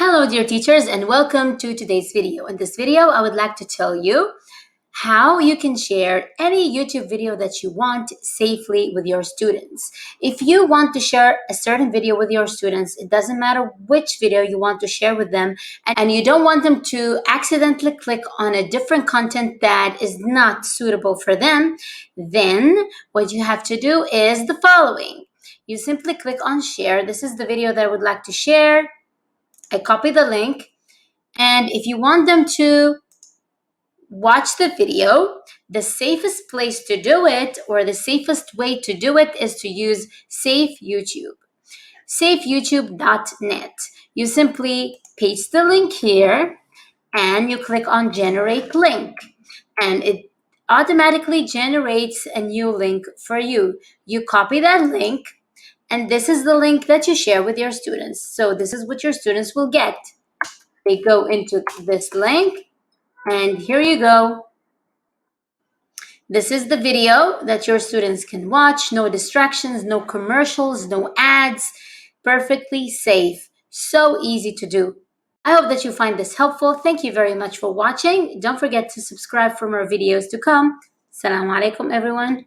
Hello dear teachers and welcome to today's video. In this video, I would like to tell you how you can share any YouTube video that you want safely with your students. If you want to share a certain video with your students, it doesn't matter which video you want to share with them, and you don't want them to accidentally click on a different content that is not suitable for them, then what you have to do is the following. You simply click on share. This is the video that I would like to share. I copy the link, and if you want them to watch the video, the safest place to do it, or the safest way to do it, is to use Safe YouTube. safeyoutube.net. You simply paste the link here and you click on generate link, and it automatically generates a new link for you. You copy that link, and this is the link that you share with your students. So this is what your students will get. They go into this link, and here you go. This is the video that your students can watch. No distractions, no commercials, no ads. Perfectly safe. So easy to do. I hope that you find this helpful. Thank you very much for watching. Don't forget to subscribe for more videos to come. Assalamu alaikum, everyone.